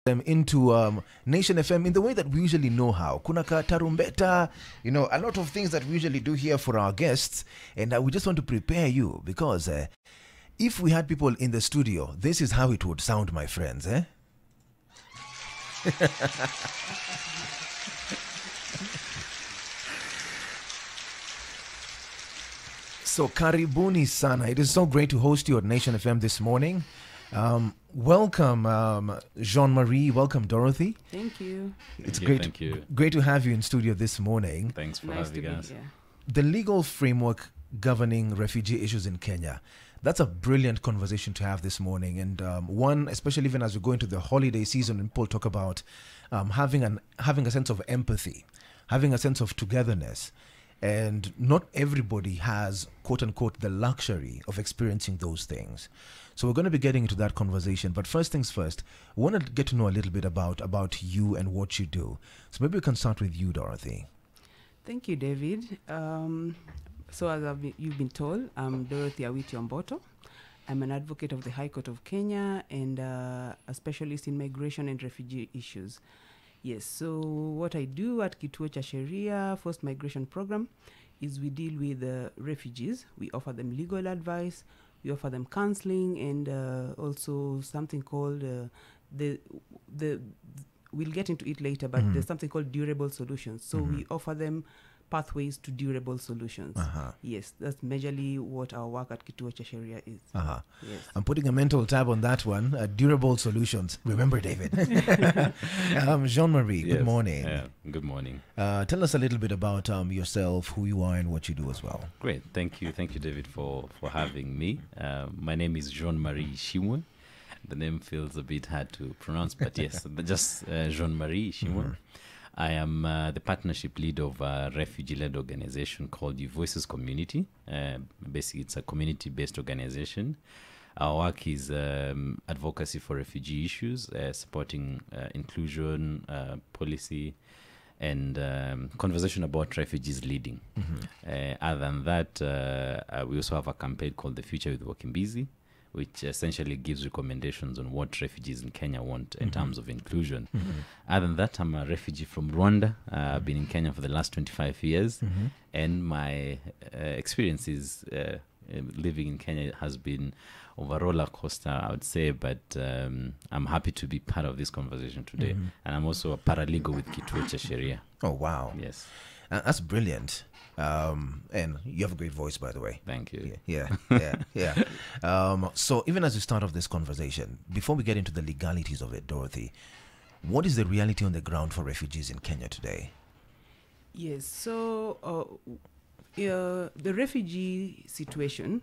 them into Nation FM in the way that we usually know how. Kuna ka tarumbeta, a lot of things that we usually do here for our guests. And we just want to prepare you because if we had people in the studio, this is how it would sound, my friends. So, karibuni sana. It is so great to host you at Nation FM this morning. Welcome, Jean-Marie. Welcome, Dorothy. Thank you. Thank you. Great to have you in studio this morning. Thanks for having us. The legal framework governing refugee issues in Kenya. That's a brilliant conversation to have this morning. And one, especially even as we go into the holiday season and people talk about having a sense of empathy, having a sense of togetherness. And not everybody has, quote unquote, the luxury of experiencing those things. So we're going to be getting into that conversation. But first things first, I want to get to know a little bit about you and what you do. So maybe we can start with you, Dorothy. Thank you, David. So as you've been told, I'm Dorothy Awiti-Omboto. I'm an advocate of the High Court of Kenya and a specialist in migration and refugee issues. Yes, so what I do at Kituo cha Sheria Forced Migration Program is we deal with refugees. We offer them legal advice, we offer them counseling, and also something called we'll get into it later, but there's something called durable solutions. So we offer them pathways to durable solutions. Yes, that's majorly what our work at Kituo cha Sheria is. Yes. I'm putting a mental tab on that one. Durable solutions. Remember, David. Jean-Marie, good morning. Good morning. Tell us a little bit about yourself, who you are, and what you do as well. Great. Thank you, David, for having me. My name is Jean-Marie Shimwe. The name feels a bit hard to pronounce, but yes, just Jean-Marie Shimwe. I am the partnership lead of a refugee-led organization called the Voices Community. Basically, it's a community-based organization. Our work is advocacy for refugee issues, supporting inclusion, policy, and conversation about refugees leading. Other than that, we also have a campaign called The Future with Working Busy, which essentially gives recommendations on what refugees in Kenya want in terms of inclusion. Other than that, I'm a refugee from Rwanda. I've been in Kenya for the last 25 years. And my experiences living in Kenya has been of a roller coaster, I would say, but I'm happy to be part of this conversation today. And I'm also a paralegal with Kituo cha Sheria. Oh, wow. Yes. That's brilliant. And you have a great voice, by the way. Thank you. Yeah. So even as we start off this conversation, before we get into the legalities of it, Dorothy, what is the reality on the ground for refugees in Kenya today? Yes, so the refugee situation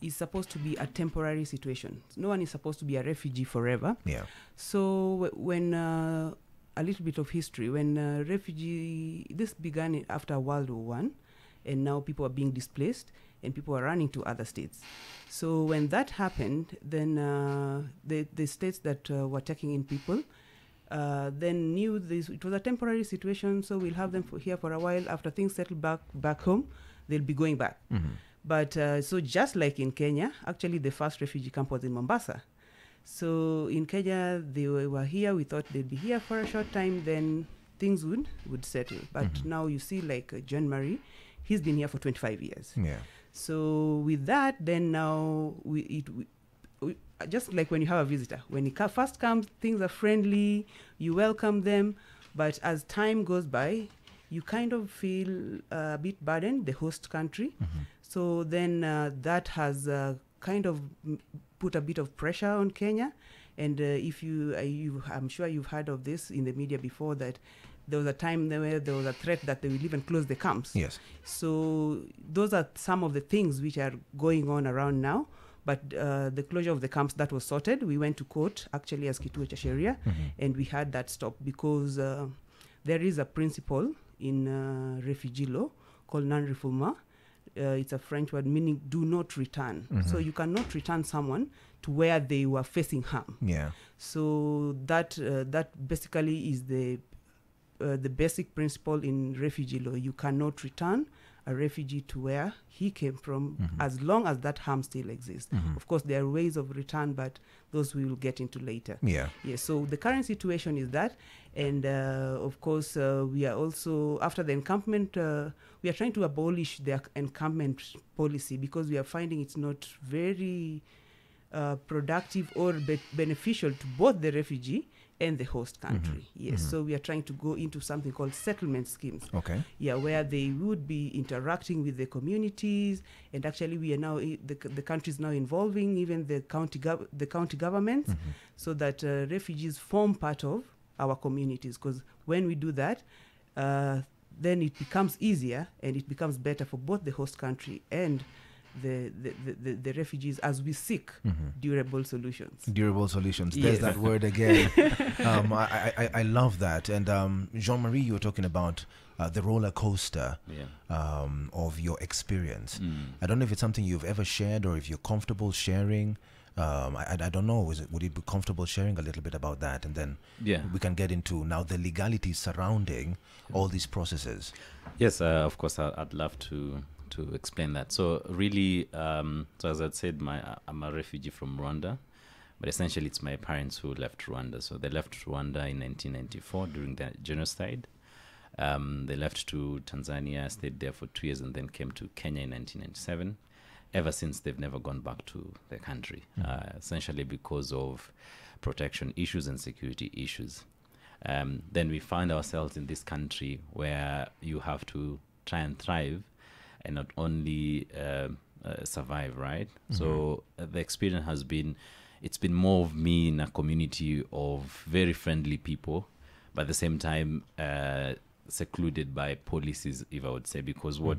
is supposed to be a temporary situation. No one is supposed to be a refugee forever. Yeah. So when a little bit of history, when this began after World War I, and now people are being displaced and people are running to other states. So when that happened, then the states that were taking in people then knew this, it was a temporary situation, so we'll have them here for a while. After things settle back home, they'll be going back. But so just like in Kenya, actually the first refugee camp was in Mombasa. So in Kenya, they were here. We thought they'd be here for a short time, then things would settle. But now you see, like Jean-Marie, he's been here for 25 years. Yeah. So with that, then now we just like when you have a visitor, when he first comes, things are friendly, you welcome them. But as time goes by, you kind of feel a bit burdened, the host country. So then that has kind of put a bit of pressure on Kenya. And if I'm sure you've heard of this in the media before, that there was a time where there was a threat that they will even close the camps. Yes. So those are some of the things which are going on around now. But the closure of the camps, that was sorted. We went to court, actually, as Kituo cha Sheria, and we had that stopped because there is a principle in refugee law called non-refoulement. It's a French word meaning do not return. So you cannot return someone to where they were facing harm. Yeah. So that basically is the basic principle in refugee law. You cannot return a refugee to where he came from, as long as that harm still exists. Of course, there are ways of return, but those we will get into later. Yeah. So the current situation is that, and of course, we are also, after the encampment, we are trying to abolish the encampment policy because we are finding it's not very productive or beneficial to both the refugee and the host country. So we are trying to go into something called settlement schemes. Okay. Where they would be interacting with the communities, and actually we are now the country is now involving even the county governments, so that refugees form part of our communities. Because when we do that, then it becomes easier and it becomes better for both the host country and the refugees as we seek durable solutions. Durable solutions. There's that word again. I love that. And Jean-Marie, you were talking about the roller coaster of your experience. I don't know if it's something you've ever shared or if you're comfortable sharing. I don't know. Would you be comfortable sharing a little bit about that? And then we can get into now the legalities surrounding all these processes. Yes, of course, I'd love to explain that. So really, so as I said, I'm a refugee from Rwanda, but essentially it's my parents who left Rwanda. So they left Rwanda in 1994 during the genocide. They left to Tanzania, stayed there for 2 years, and then came to Kenya in 1997. Ever since, they've never gone back to their country, essentially because of protection issues and security issues. Then we find ourselves in this country where you have to try and thrive and not only survive, right? So the experience has been, it's been more of me in a community of very friendly people, but at the same time secluded by policies, if I would say, because what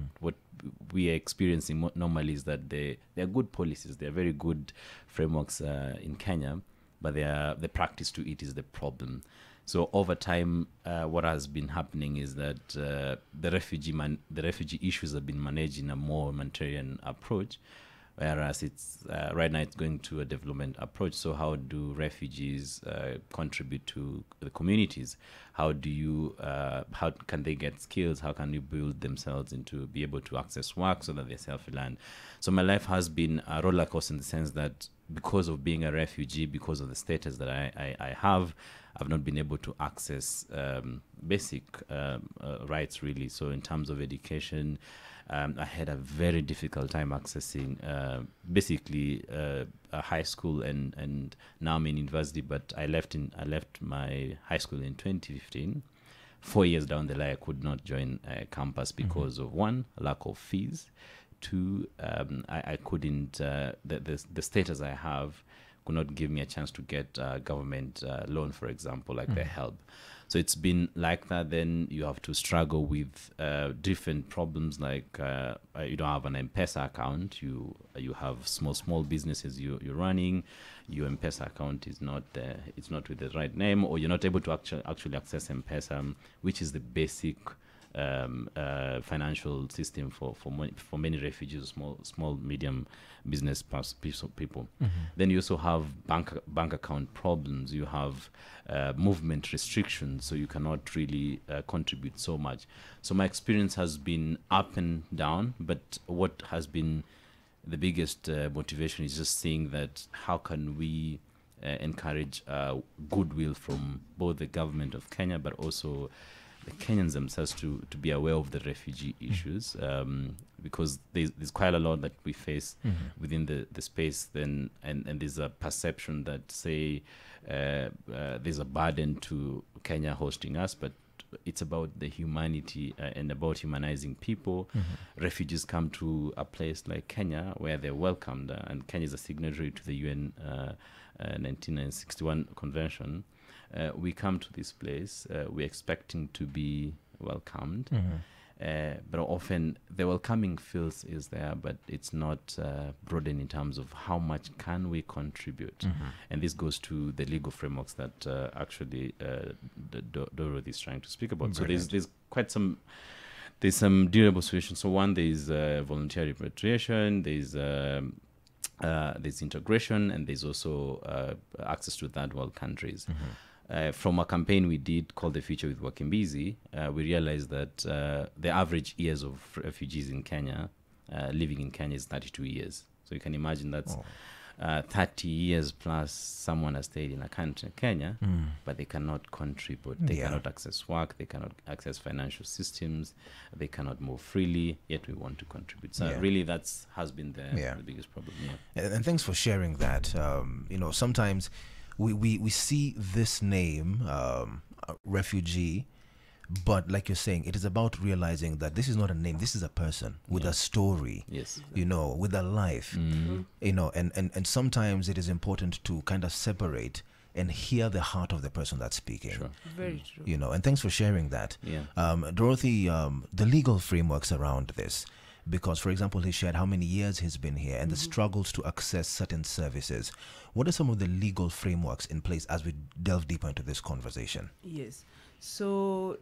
we are experiencing normally is that they're good policies, they're very good frameworks in Kenya, but the practice to it is the problem. So over time, what has been happening is that the refugee issues have been managed in a more humanitarian approach, whereas it's right now it's going to a development approach. So how do refugees contribute to the communities? How can they get skills? How can you build themselves into be able to access work so that they're self-reliant? So my life has been a roller coaster in the sense that because of being a refugee, because of the status that I have, I've not been able to access basic rights, really. So in terms of education, I had a very difficult time accessing basically a high school, and now I'm in university, but I left my high school in 2015. 4 years down the line, I could not join campus because of, one, lack of fees. Two, I couldn't, the status I have could not give me a chance to get government loan, for example, like the HELP. So it's been like that. Then you have to struggle with different problems, like you don't have an M-Pesa account. You have small businesses you're running. Your M-Pesa account is not it's not with the right name, or you're not able to actually access M-Pesa, which is the basic financial system for many refugees, small medium business people. Then you also have bank account problems. You have movement restrictions, so you cannot really contribute so much. So my experience has been up and down, but what has been the biggest motivation is just seeing that how can we encourage goodwill from both the government of Kenya, but also the Kenyans themselves to be aware of the refugee issues, because there's quite a lot that we face within the space. Then and there's a perception that, say, there's a burden to Kenya hosting us, but it's about the humanity and about humanizing people. Refugees come to a place like Kenya where they're welcomed, and Kenya is a signatory to the UN 1961 convention. We come to this place, we're expecting to be welcomed, but often the welcoming feels is there, but it's not broadened in terms of how much can we contribute. And this goes to the legal frameworks that actually Dorothy is trying to speak about. Brilliant. So there's quite some durable solutions. So one, there's voluntary repatriation, there's integration, and there's also access to third world countries. from a campaign we did called The Future with Wakimbizi, we realized that the average years of refugees in Kenya, living in Kenya, is 32 years. So you can imagine that's 30 years plus someone has stayed in a country, Kenya, but they cannot contribute. They cannot access work. They cannot access financial systems. They cannot move freely, yet we want to contribute. So really has been the biggest problem. And thanks for sharing that. Sometimes we see this name, refugee, but like you're saying, it is about realizing that this is not a name. This is a person with a story, with a life, and sometimes it is important to kind of separate and hear the heart of the person that's speaking. Sure. Very true. And thanks for sharing that. Dorothy, the legal frameworks around this, because, for example, he shared how many years he's been here and the struggles to access certain services. What are some of the legal frameworks in place as we delve deeper into this conversation? Yes. So,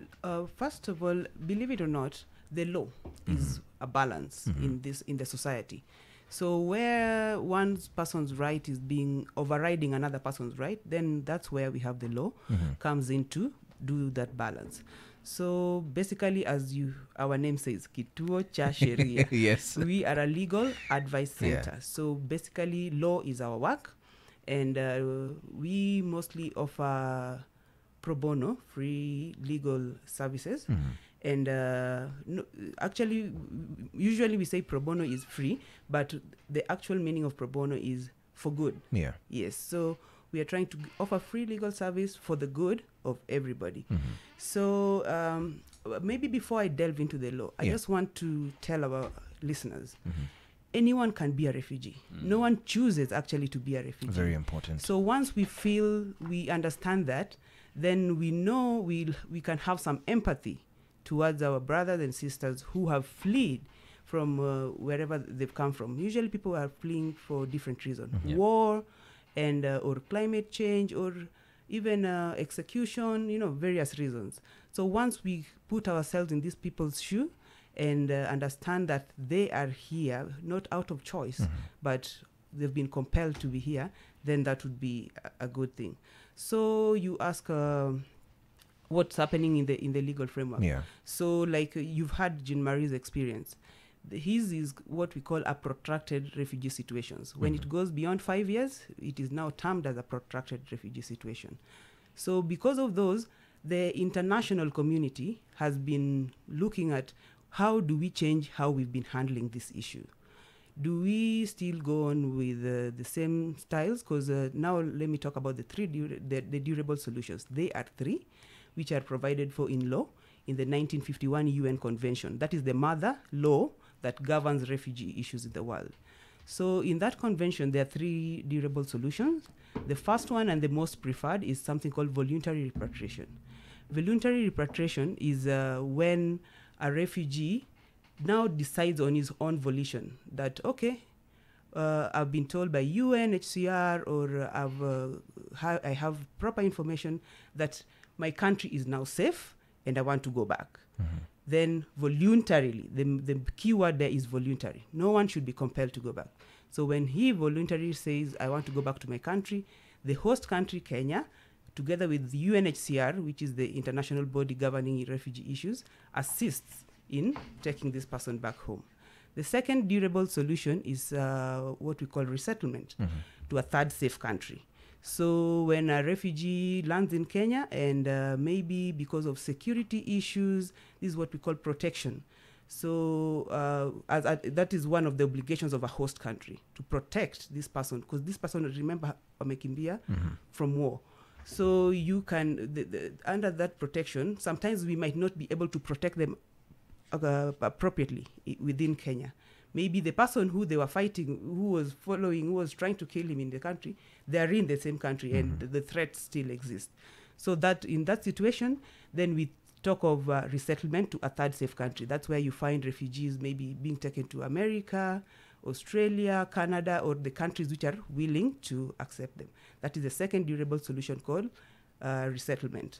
first of all, believe it or not, the law is a balance in the society. So where one person's right is being overriding another person's right, then that's where we have the law comes in to do that balance. So basically, as our name says, Kituo cha Sheria. Yes. We are a legal advice center. So basically, law is our work, and we mostly offer pro bono, free legal services. And actually, usually we say pro bono is free, but the actual meaning of pro bono is for good. Yeah. Yes. So we are trying to offer free legal service for the good of everybody. So maybe before I delve into the law, I just want to tell our listeners, anyone can be a refugee. No one chooses actually to be a refugee. Very important. So once we understand that, then we know we can have some empathy towards our brothers and sisters who have fled from wherever they've come from. Usually people are fleeing for different reasons. War, and or climate change, or even execution, various reasons. So once we put ourselves in these people's shoe and understand that they are here, not out of choice, but they've been compelled to be here, then that would be a good thing. So you ask what's happening in the legal framework. So like you've had Jean Marie's experience. His is what we call a protracted refugee situations. When it goes beyond 5 years, it is now termed as a protracted refugee situation. So because of those, the international community has been looking at how do we change how we've been handling this issue. Do we still go on with the same styles? Because now let me talk about the durable solutions. They are 3, which are provided for in law in the 1951 UN Convention. That is the mother law that governs refugee issues in the world. So in that convention, there are 3 durable solutions. The first one and the most preferred is something called voluntary repatriation. Voluntary repatriation is when a refugee now decides on his own volition that, okay, I've been told by UNHCR or I have proper information that my country is now safe and I want to go back. Then voluntarily, the key word there is voluntary. No one should be compelled to go back. So when he voluntarily says, I want to go back to my country, the host country, Kenya, together with the UNHCR, which is the international body governing refugee issues, assists in taking this person back home. The second durable solution is what we call resettlement to a third safe country. So when a refugee lands in Kenya and maybe because of security issues, this is what we call protection. So that is one of the obligations of a host country, to protect this person, because this person, remember, wamekimbia from war. So you can, under that protection, sometimes we might not be able to protect them appropriately within Kenya. Maybe the person who they were fighting, who was trying to kill him in the country, they are in the same country and the threat still exists. So that in that situation, then we talk of resettlement to a third safe country. That's where you find refugees maybe being taken to America, Australia, Canada, or the countries which are willing to accept them. That is the second durable solution called resettlement.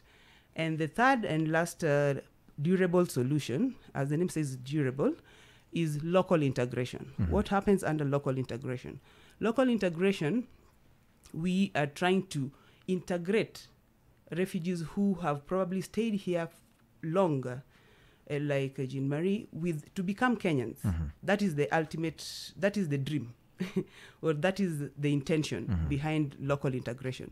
And the third and last durable solution, as the name says, durable, is local integration. What happens under local integration? Local integration, we are trying to integrate refugees who have probably stayed here longer, like Jean Marie, to become Kenyans. That is the ultimate, that is the dream, or that is the intention behind local integration.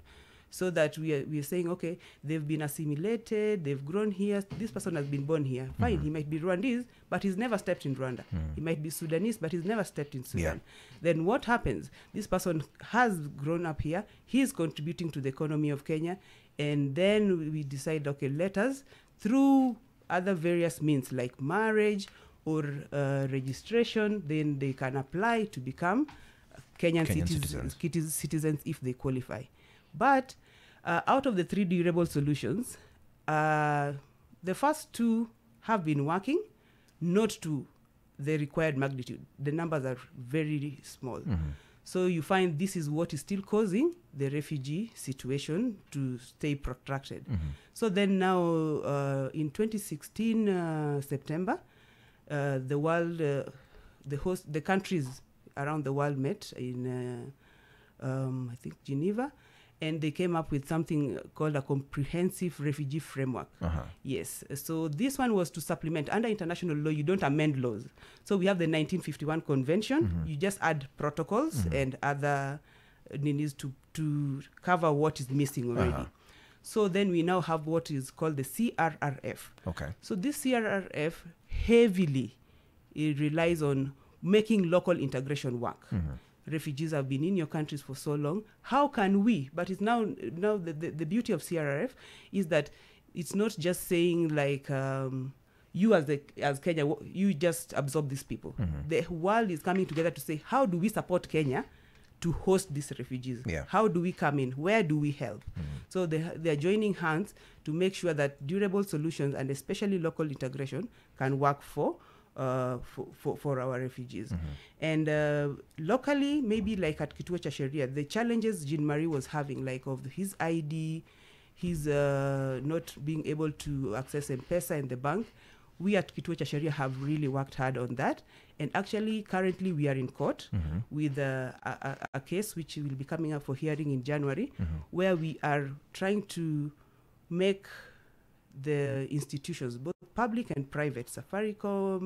So that we are saying, okay, they've been assimilated, they've grown here, this person has been born here. Fine, he might be Rwandese, but he's never stepped in Rwanda. He might be Sudanese, but he's never stepped in Sudan. Then what happens? This person has grown up here, he is contributing to the economy of Kenya, and then we decide, okay, let us, through other various means like marriage or registration, then they can apply to become Kenyan citizens if they qualify. But out of the 3 durable solutions, the first 2 have been working, not to the required magnitude. The numbers are very small. So you find this is what is still causing the refugee situation to stay protracted. So then now, in 2016 September, the world, the countries around the world met in, I think, Geneva, and they came up with something called a comprehensive refugee framework. Yes, so this one was to supplement. Under international law, you don't amend laws. So we have the 1951 convention. You just add protocols and other needs to cover what is missing already. So then we now have what is called the CRRF. Okay. So this CRRF heavily, it relies on making local integration work. Refugees have been in your countries for so long. How can we? But it's now the beauty of CRRF is that it's not just saying like you as Kenya, you just absorb these people. The world is coming together to say, how do we support Kenya to host these refugees? How do we come in? Where do we help? So they are joining hands to make sure that durable solutions and especially local integration can work for our refugees. And locally, maybe like at Kituo cha Sheria, the challenges Jean Marie was having, like of his ID, his not being able to access M-Pesa in the bank, we at Kituo cha Sheria have really worked hard on that. And actually, currently, we are in court with a case which will be coming up for hearing in January, where we are trying to make the institutions, both public and private, Safaricom,